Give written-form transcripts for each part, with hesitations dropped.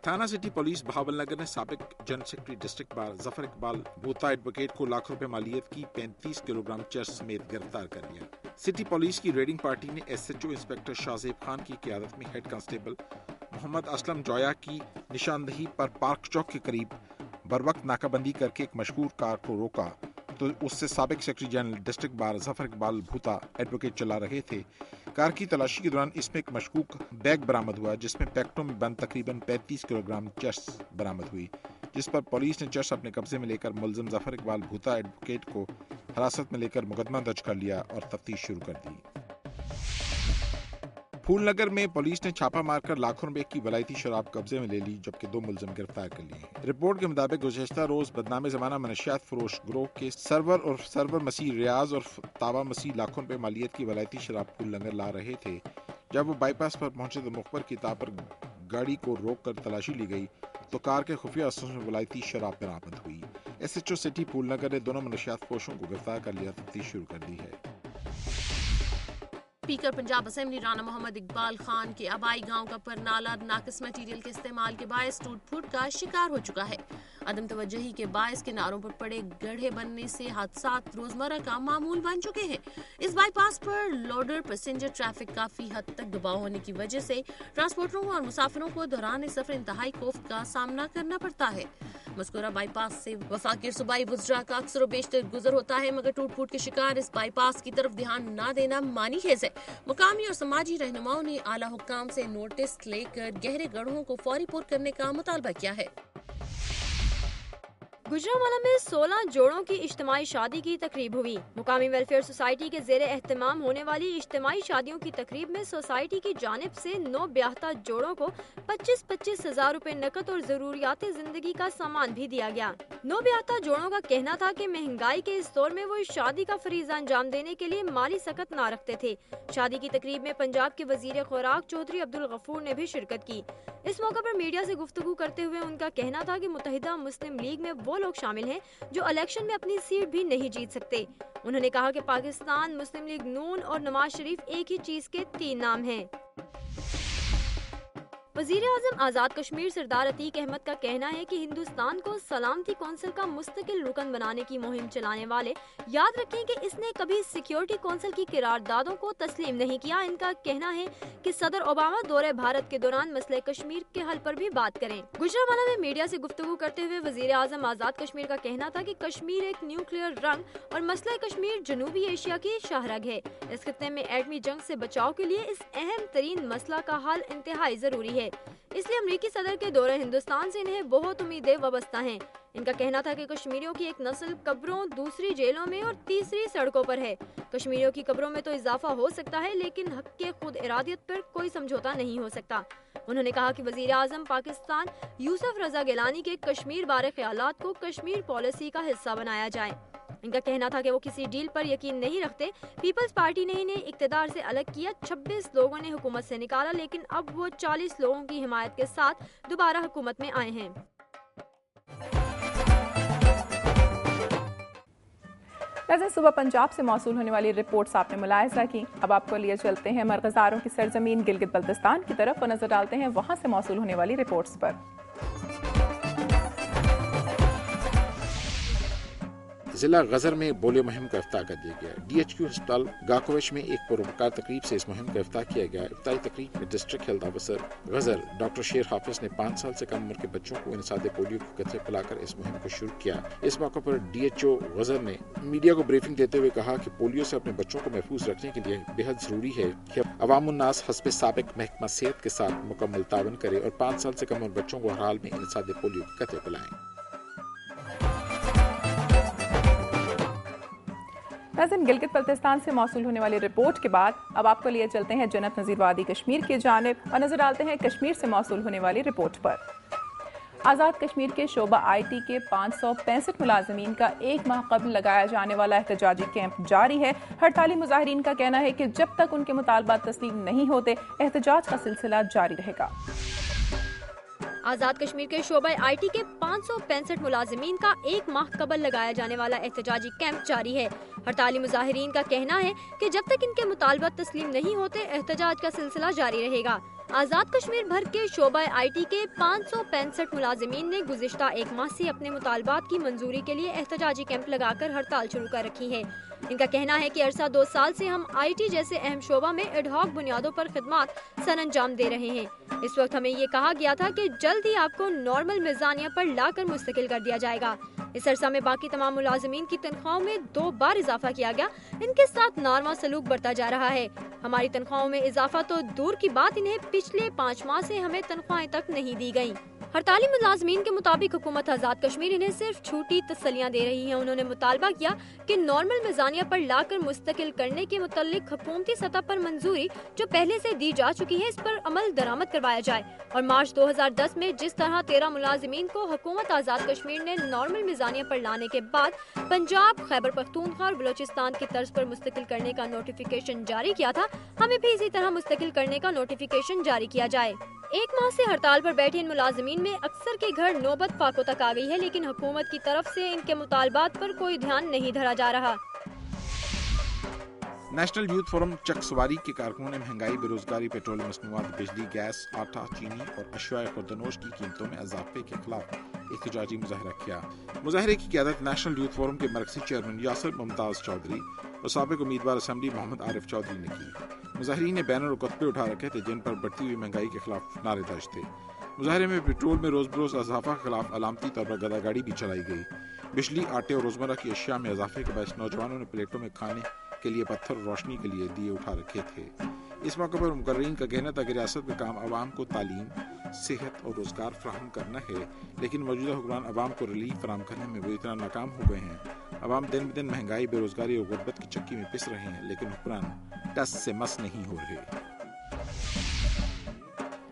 थाना city police Bahawalnagar ने साबिक general secretary district bar Zafar Iqbal भूता एडवोकेट को लाख रुपए मालियत की 35 किलोग्राम चरस समेत गिरफ्तार कर लिया। सिटी पुलिस की रेडिंग पार्टी ने एसएचओ इंस्पेक्टर शाहजेब खान की क़यादत में हेड कांस्टेबल मोहम्मद असलम जोया की निशानदही पर पार्क चौक के करीब बरवक्त नाकाबंदी करके एक मशहूर कार को रोका तो उससे साबिक secretary general district bar Zafar Iqbal भूता एडवोकेट चला रहे थे। कार की तलाशी के दौरान इसमें एक मशकूक बैग बरामद हुआ जिसमें पैकेटों में बंद तकरीबन 35 किलोग्राम चरस बरामद हुई, जिस पर पुलिस ने चरस अपने कब्जे में लेकर मुलजिम जफर इकबाल भूता एडवोकेट को हिरासत में लेकर मुकदमा दर्ज कर लिया और तफ्तीश शुरू कर दी। फूलनगर में पुलिस ने छापा मारकर लाखों रुपए की वलायती शराब कब्जे में ले ली, जबकि 2 मुलजिम गिरफ्तार कर लिए। रिपोर्ट के मुताबिक गुज़श्ता रोज बदनाम ज़माना मनशियात फरोश ग्रोह के सरवर मसीह रियाज और तावा मसीह लाखों रुपए मालियत की वलायती शराब फूलनगर ला रहे थे। जब वो बाईपास पर पहुंचे तो मुखबर की ताब पर गाड़ी को रोक कर तलाशी ली गई तो कार के खुफिया असों में वलायती शराब बरामद हुई। एसएचओ सिटी फूलनगर ने दोनों मनशियात फरोशों को गिरफ्तार कर लिया, तफ्तीश शुरू कर दी है। स्पीकर पंजाब असेंबली राना मोहम्मद इकबाल खान के आबाई गांव का परनाला नाकिस मटीरियल के इस्तेमाल के बायस टूट फूट का शिकार हो चुका है। अदम तवज्जोही के बायस किनारों पर पड़े गड्ढे बनने से हादसात रोजमर्रा का मामूल बन चुके हैं। इस बाईपास पर लोडर पैसेंजर ट्रैफिक काफी हद तक दबाव होने की वजह से ट्रांसपोर्टरों और मुसाफिरों को दौरान सफर इंतहाई खौफ का सामना करना पड़ता है। मज़कूरा बाईपास से वफाकी सूबाई वज़रा का अक्सर व बेशतर गुजर होता है, मगर टूट फूट के शिकार इस बाईपास की तरफ ध्यान न देना मानी खेज है। मुकामी और समाजी रहनुमाओं ने आला हुक्काम से नोटिस लेकर गहरे गड्ढों को फौरी पुर करने का मुतालबा किया है। गुजरांवाला में 16 जोड़ों की इज्तिमाई शादी की तकरीब हुई। मुकामी वेलफेयर सोसाइटी के ज़ेरे एहतमाम होने वाली इज्तिमाई शादियों की तकरीब में सोसाइटी की जानिब से 9 ब्याहता जोड़ों को 25-25 हजार रुपए नकद और जरूरियात जिंदगी का सामान भी दिया गया। 9 ब्याहता जोड़ों का कहना था कि महंगाई के इस दौर में वो इस शादी का फरीज़ा अंजाम देने के लिए माली सकत ना रखते थे। शादी की तकरीब में पंजाब के वजीर खुराक चौधरी अब्दुल गफूर ने भी शिरकत की। इस मौके पर मीडिया से गुफ्तगू करते हुए उनका कहना था कि मुत्तहिदा मुस्लिम लीग में वो लोग शामिल हैं जो इलेक्शन में अपनी सीट भी नहीं जीत सकते। उन्होंने कहा कि पाकिस्तान मुस्लिम लीग नून और नवाज शरीफ एक ही चीज के 3 नाम हैं। वज़ीर आज़म आज़ाद कश्मीर सरदार अतीक अहमद का कहना है कि हिंदुस्तान को सलामती कौंसिल का मुस्तकिल रुकन बनाने की मुहिम चलाने वाले याद रखें कि इसने कभी सिक्योरिटी कौंसिल की करारदादों को तस्लीम नहीं किया। इनका कहना है कि सदर ओबामा दौरे भारत के दौरान मसले कश्मीर के हल पर भी बात करें। गुजरांवाला में मीडिया से गुफ्तगू करते हुए वज़ीर आज़म आज़ाद कश्मीर का कहना था कि कश्मीर एक न्यूक्लियर रंग और मसला कश्मीर जनूबी एशिया की शाहरग है। इस खित्ते में एटमी जंग से बचाव के लिए इस अहम तरीन मसला का हल इंतहाई जरूरी है, इसलिए अमरीकी सदर के दौरे हिंदुस्तान से इन्हें बहुत उम्मीदें वाबस्ता हैं। इनका कहना था कि कश्मीरियों की एक नस्ल कब्रों, दूसरी जेलों में और तीसरी सड़कों पर है। कश्मीरियों की कब्रों में तो इजाफा हो सकता है, लेकिन हक के खुद इरादियत पर कोई समझौता नहीं हो सकता। उन्होंने कहा कि वजीर आजम पाकिस्तान यूसुफ रजा गिलानी के कश्मीर बारे ख्यालात को कश्मीर पॉलिसी का हिस्सा बनाया जाए। इनका कहना था कि वो किसी डील पर यकीन नहीं रखते। पीपल्स पार्टी ने इन्हें इक्तदार से अलग किया, 26 लोगों ने हुकूमत से निकाला, लेकिन अब वो 40 लोगों की हिमायत के साथ दोबारा हुकूमत में आए हैं। नाज़रीन, सुबह पंजाब से मौसूल होने वाली रिपोर्ट्स आपने मुलाहिजा की। अब आपको लिए चलते हैं मरकज़दारों की सरजमीन गिलगित बल्तिस्तान की तरफ और नजर डालते हैं वहां से मौसूल होने वाली रिपोर्ट्स पर। जिला गजर में पोलियो मुहिम का इफ्ताह कर दिया गया। DHQ अस्पताल गाकोविच में एक पुरवकार तकरीब से इस मुहिम का इफ्ताह किया गया। इफ्ताही तकरीब में डिस्ट्रिक्ट हेल्थ ऑफिसर गजर डॉक्टर शेर हाफिज ने 5 साल से कम उम्र के बच्चों को इंसादे पोलियो की कतरे पिलाकर इस मुहिम को शुरू किया। इस मौके पर DHO गजर ने मीडिया को ब्रीफिंग देते हुए कहा कि पोलियो से अपने बच्चों को महफूज रखने के लिए बेहद जरूरी है कि अवामुन्नास हस्ब साबिक महकमा सेहत के साथ मुकम्मल तावन करे और 5 साल से कम उम्र बच्चों को हर हाल में इंसादे पोलियो की कतरे पिलाएं। नाज़रीन, गिलगित बल्तिस्तान से मौसूल होने वाली रिपोर्ट के बाद अब आपको लिए चलते हैं जन्नत नज़ीर वादी कश्मीर की जानिब और नजर डालते हैं कश्मीर से मौसूल होने वाली रिपोर्ट पर। आज़ाद कश्मीर के शोबा IT के 565 मुलाजमीन का 1 माह कबल लगाया जाने वाला एहतजाजी कैंप जारी है। हड़ताली मुजाहिरीन का कहना है कि जब तक उनके मुतालबात तस्लीम नहीं होते एहतजाज का सिलसिला जारी रहेगा। आज़ाद कश्मीर के शोबा IT के 565 मुलाजमीन का 1 माह कबल लगाया जाने वाला एहतजाजी कैंप जारी है। हड़ताली मुजाहिरीन का कहना है कि जब तक इनके मुतालबात तस्लीम नहीं होते एहतजाज का सिलसिला जारी रहेगा। آزاد کشمیر بھر کے شعبہ آئی ٹی کے 565 ملازمین نے گزشتہ ایک ماہ سے اپنے مطالبات کی منظوری کے لیے احتجاجی کیمپ لگا کر ہڑتال شروع کر رکھی ہے۔ ان کا کہنا ہے کہ عرصہ 2 سال سے ہم آئی ٹی جیسے اہم شعبہ میں ایڈ ہاک بنیادوں پر خدمات سر انجام دے رہے ہیں۔ اس وقت ہمیں یہ کہا گیا تھا کہ جلد ہی آپ کو نارمل میزانیہ پر لا کر مستقل کر دیا جائے گا۔ اس عرصہ میں باقی تمام ملازمین کی تنخواہوں میں 2 بار اضافہ کیا گیا، ان کے ساتھ ناروا سلوک برتا جا رہا ہے۔ ہماری تنخواہوں میں اضافہ تو دور کی بات، انہیں پچھلے 5 ماہ سے ہمیں تنخواہیں تک نہیں دی گئیں۔ ہڑتالی ملازمین کے مطابق حکومت آزاد کشمیر انہیں صرف چھوٹی تسلیاں دے رہی ہے۔ انہوں نے مطالبہ کیا کہ نارمل میزانیہ پر لا کر مستقل کرنے کے متعلق حکومتی سطح پر منظوری جو پہلے سے دی جا چکی ہے، اس پر عمل درآمد کروایا جائے، اور مارچ 2010 میں جس طرح 13 ملازمین کو حکومت آزاد کشمیر نے نارمل میزانیہ پر لانے کے بعد پنجاب، خیبر پختونخوا اور بلوچستان کی طرز پر مستقل کرنے کا نوٹیفیکیشن جاری کیا تھا، ہمیں بھی اسی طرح مستقل کرنے کا نوٹیفیکیشن جاری کیا جائے۔ 1 ماہ سے ہڑتال پر بیٹھے ان ملازمین میں اکثر کے گھر نوبت فاقوں تک آ گئی ہے، لیکن حکومت کی طرف سے ان کے مطالبات پر کوئی دھیان نہیں دھرا جا رہا۔ نیشنل یوتھ فورم چک سواری کے کارکنوں نے مہنگائی، بے روزگاری، پیٹرول مصنوعات، بجلی، گیس، آٹا، چینی اور اشیاء خوردنوش کی قیمتوں میں اضافے کے خلاف احتجاجی مظاہرہ کیا۔ مظاہرے کی قیادت نیشنل یوتھ فورم کے مرکزی چیئرمین یاسر ممتاز چودھری اور سابق امیدوار اسمبلی محمد عارف چودھری نے کی۔ مظاہرین نے بینر اور کتبے اٹھا رکھے تھے جن پر بڑھتی ہوئی مہنگائی کے خلاف نعرے درج تھے۔ مظاہرے میں پیٹرول میں روز بروز اضافہ کے خلاف علامتی طور پر گدا گاڑی بھی چلائی گئی۔ بجلی، آٹے اور روزمرہ کی اشیاء میں اضافے کے باعث نوجوانوں نے پلیٹوں میں کھانے کے لیے پتھر اور روشنی کے لیے دیے اٹھا رکھے تھے۔ اس موقع پر مقررین کا کہنا تھا کہ ریاست کا کام عوام کو تعلیم، صحت اور روزگار فراہم کرنا ہے، لیکن موجودہ حکمران عوام کو ریلیف فراہم کرنے میں وہ اتنا ناکام ہو گئے ہیں۔ عوام دن بدن مہنگائی، بے روزگاری اور غربت کی چکی میں پس رہے ہیں، لیکن حکمران ٹس سے مس نہیں ہو رہے۔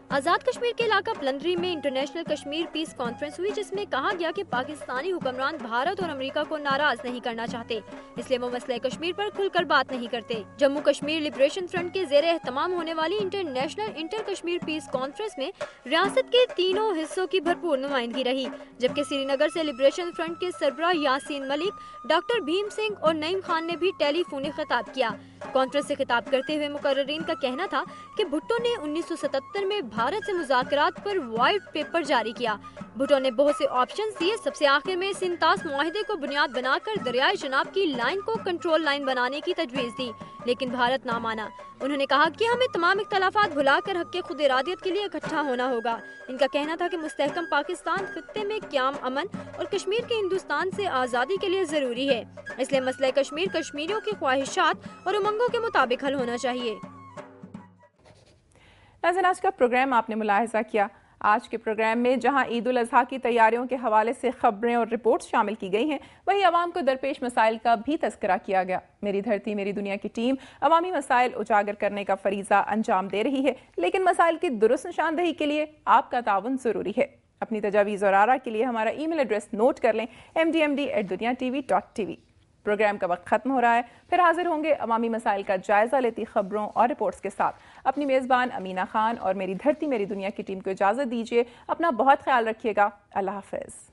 آزاد کشمیر کے علاقہ پلندری میں انٹرنیشنل کشمیر پیس کانفرنس ہوئی، جس میں کہا گیا کہ پاکستانی حکمران بھارت اور امریکہ کو ناراض نہیں کرنا چاہتے، اس لیے وہ مسئلہ کشمیر پر کھل کر بات نہیں کرتے۔ جموں کشمیر لبریشن فرنٹ کے زیر اہتمام ہونے والی international inter Kashmir peace conference میں ریاست کے تینوں حصوں کی بھرپور نمائندگی رہی، جبکہ سری نگر سے لبریشن فرنٹ کے سربراہ یاسین ملک، ڈاکٹر بھیم سنگھ اور نعیم خان نے بھی ٹیلی فونی خطاب کیا۔ کانفرنس سے خطاب کرتے ہوئے مقررین کا کہنا تھا کہ بھٹو نے 1977 میں بھارت سے مذاکرات پر وائٹ پیپر جاری کیا۔ بھٹو نے بہت سے آپشنز دیے، سب سے آخر میں سنتاس معاہدے کو بنیاد بنا کر دریائے چناب کی لائن کو کنٹرول لائن بنانے کی تجویز دی، لیکن بھارت نہ مانا۔ انہوں نے کہا کہ ہمیں تمام اختلافات بھلا کر حق خود ارادیت کے لیے اکٹھا ہونا ہوگا۔ ان کا کہنا تھا کہ مستحکم پاکستان خطے میں قیام امن اور کشمیر کے ہندوستان سے آزادی کے لیے ضروری ہے، اس لیے مسئلہ کشمیر کشمیریوں کی خواہشات اور امنگوں کے مطابق حل ہونا چاہیے۔ ناظرین، آج کا پروگرام آپ نے ملاحظہ کیا۔ آج کے پروگرام میں جہاں عید الاضحیٰ کی تیاریوں کے حوالے سے خبریں اور رپورٹس شامل کی گئی ہیں، وہیں عوام کو درپیش مسائل کا بھی تذکرہ کیا گیا۔ میری دھرتی میری دنیا کی ٹیم عوامی مسائل اجاگر کرنے کا فریضہ انجام دے رہی ہے، لیکن مسائل کی درست نشاندہی کے لیے آپ کا تعاون ضروری ہے۔ اپنی تجاویز اور آراء کے لیے ہمارا ای میل ایڈریس نوٹ کر لیں، mdmd@duniatv.tv۔ پروگرام کا وقت ختم ہو رہا ہے، پھر حاضر ہوں گے عوامی مسائل کا جائزہ لیتی خبروں اور رپورٹس کے ساتھ۔ اپنی میزبان امینہ خان اور میری دھرتی میری دنیا کی ٹیم کو اجازت دیجیے۔ اپنا بہت خیال رکھیے گا۔ اللہ حافظ۔